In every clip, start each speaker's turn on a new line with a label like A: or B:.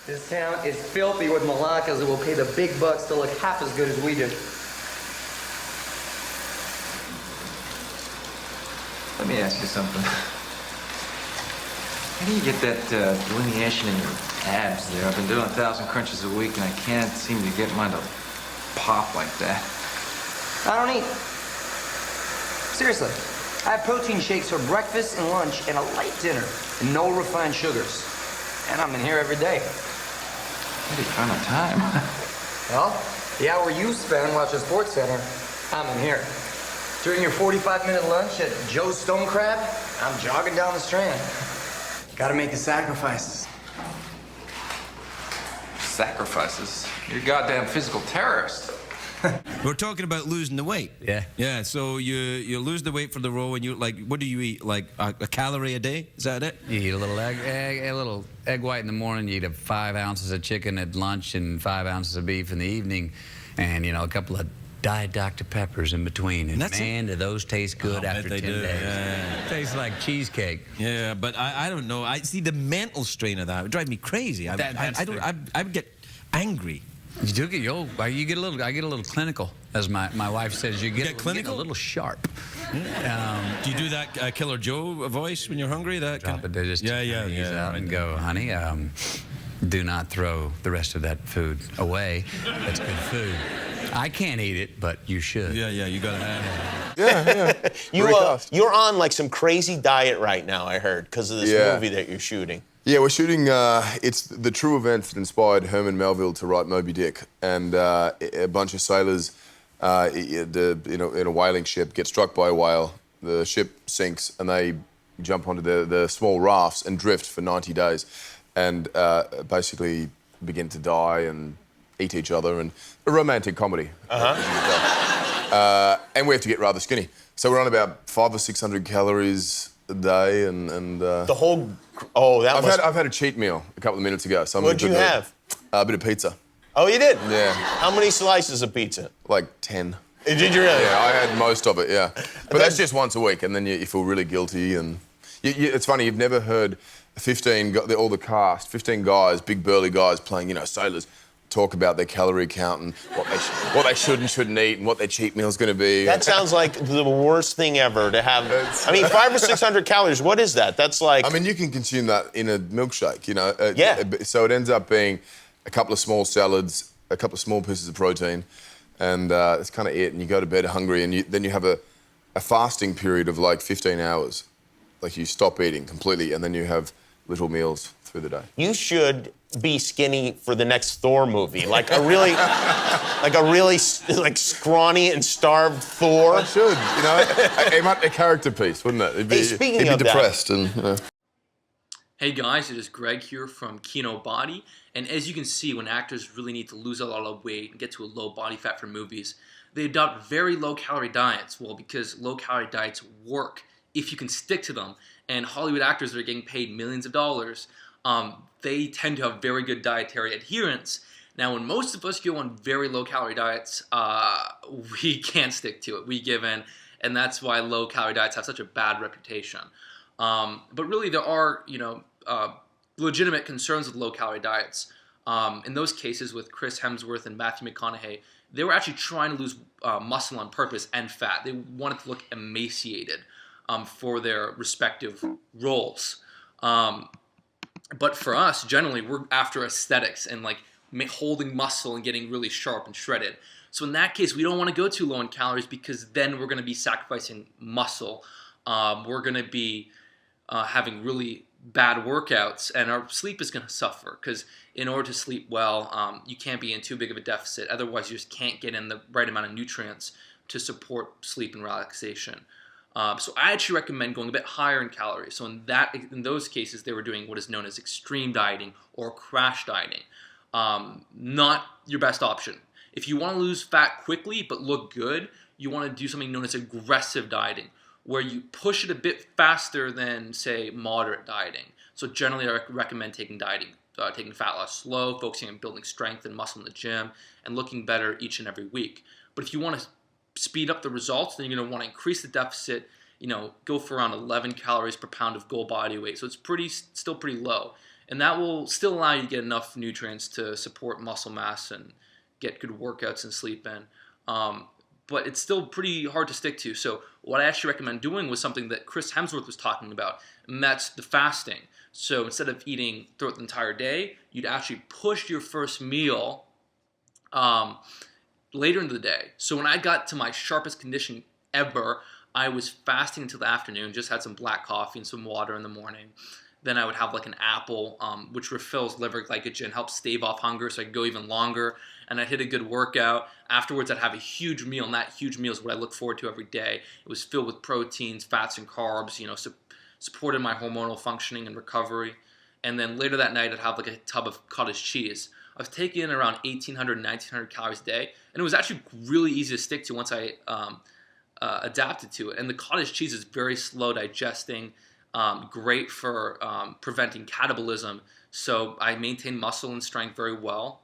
A: This town is filthy with malakas that will pay the big bucks to look half as good as we do.
B: Let me ask you something. How do you get that delineation in your abs there? I've been doing 1,000 crunches a week and I can't seem to get mine to pop like that.
A: I don't eat. Seriously. I have protein shakes for breakfast and lunch and a light dinner and no refined sugars. And I'm in here every day.
B: How do you find the time?
A: Well, the hour you spend watching Sports Center, I'm in here. During your 45-minute lunch at Joe's Stone Crab, I'm jogging down the Strand. Gotta make the sacrifices.
B: Sacrifices? You're a goddamn physical terrorist.
C: We're talking about losing the weight.
D: Yeah.
C: Yeah, so you lose the weight for the row and you, like, what do you eat? Like a calorie a day? Is that it?
D: You eat a little egg white in the morning, you eat 5 ounces of chicken at lunch and 5 ounces of beef in the evening, and, you know, a couple of Diet Dr. Peppers in between. And man, do those taste good after 10 days.
C: Yeah.
D: Tastes like cheesecake.
C: Yeah, but I don't know. I see the mental strain of that. It drives me crazy. I would get angry.
D: You do get I get a little clinical, as my wife says. You get
C: clinical?
D: A little sharp.
C: Do you do that Killer Joe voice when you're hungry? That
D: drop it, just
C: yeah,
D: out and go, honey. Do not throw the rest of that food away. That's good food. I can't eat it, but you should.
C: Yeah, you gotta have it.
E: Yeah. You're on like some crazy diet right now, I heard, because of this movie that you're shooting.
F: Yeah, we're shooting, it's the true events that inspired Herman Melville to write Moby Dick. And a bunch of sailors in a whaling ship get struck by a whale, the ship sinks, and they jump onto the small rafts and drift for 90 days and basically begin to die and eat each other, and a romantic comedy. And we have to get rather skinny. So we're on about 500 or 600 calories a day, and
E: the whole. Oh,
F: I've had a cheat meal a couple of minutes ago. So
E: what'd you have?
F: A bit of pizza.
E: Oh, you did?
F: Yeah.
E: How many slices of pizza?
F: Like 10.
E: Did you really?
F: Yeah, I had most of it. Yeah, but that's just once a week, and then you feel really guilty. And it's funny, you've never heard 15 all the cast, 15 guys, big burly guys playing, sailors, talk about their calorie count and what they should and shouldn't eat and what their cheat meal's going to be.
E: That sounds like the worst thing ever to have. 500 or 600 calories. What is that? That's like.
F: You can consume that in a milkshake.
E: Yeah.
F: So it ends up being a couple of small salads, a couple of small pieces of protein, and that's kind of it. And you go to bed hungry, and then you have a fasting period of like 15 hours. Like you stop eating completely, and then you have little meals through the day.
E: You should be skinny for the next Thor movie, like a really scrawny and starved Thor.
F: I should, a character piece, wouldn't it?
E: Speaking
F: he'd be
E: of
F: depressed
E: that.
F: and.
G: Hey guys, it is Greg here from Kinobody, and as you can see, when actors really need to lose a lot of weight and get to a low body fat for movies, they adopt very low-calorie diets. Well, because low-calorie diets work if you can stick to them, and Hollywood actors that are getting paid millions of dollars, they tend to have very good dietary adherence. Now, when most of us go on very low-calorie diets, we can't stick to it. We give in, and that's why low-calorie diets have such a bad reputation. But really, there are, legitimate concerns with low-calorie diets. In those cases with Chris Hemsworth and Matthew McConaughey, they were actually trying to lose muscle on purpose and fat. They wanted to look emaciated for their respective roles. But for us, generally, we're after aesthetics and holding muscle and getting really sharp and shredded. So in that case, we don't want to go too low in calories because then we're going to be sacrificing muscle. We're going to be having really bad workouts, and our sleep is going to suffer because in order to sleep well, you can't be in too big of a deficit. Otherwise, you just can't get in the right amount of nutrients to support sleep and relaxation. So I actually recommend going a bit higher in calories. So in those cases, they were doing what is known as extreme dieting or crash dieting. Not your best option. If you want to lose fat quickly but look good, you want to do something known as aggressive dieting, where you push it a bit faster than, say, moderate dieting. So generally, I recommend taking fat loss slow, focusing on building strength and muscle in the gym, and looking better each and every week. But if you want to speed up the results, then you're going to want to increase the deficit, go for around 11 calories per pound of goal body weight. So it's still pretty low. And that will still allow you to get enough nutrients to support muscle mass and get good workouts and sleep in. But it's still pretty hard to stick to. So what I actually recommend doing was something that Chris Hemsworth was talking about, and that's the fasting. So instead of eating throughout the entire day, you'd actually push your first meal later in the day. So when I got to my sharpest condition ever, I was fasting until the afternoon, just had some black coffee and some water in the morning. Then I would have like an apple, which refills liver glycogen, helps stave off hunger so I could go even longer. And I hit a good workout. Afterwards, I'd have a huge meal, and that huge meal is what I look forward to every day. It was filled with proteins, fats, and carbs, supported my hormonal functioning and recovery. And then later that night, I'd have like a tub of cottage cheese. I was taking in around 1,800, 1,900 calories a day, and it was actually really easy to stick to once I adapted to it. And the cottage cheese is very slow digesting, great for preventing catabolism. So I maintained muscle and strength very well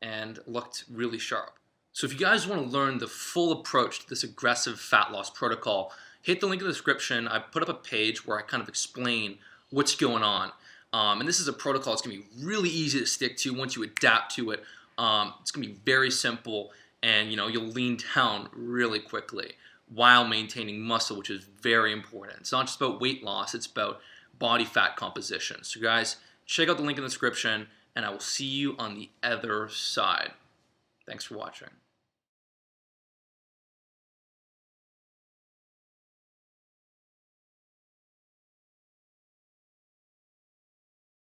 G: and looked really sharp. So if you guys want to learn the full approach to this aggressive fat loss protocol, hit the link in the description. I put up a page where I kind of explain what's going on. And this is a protocol that's going to be really easy to stick to once you adapt to it. It's going to be very simple, and you'll lean down really quickly while maintaining muscle, which is very important. It's not just about weight loss, it's about body fat composition. So guys, check out the link in the description, and I will see you on the other side. Thanks for watching.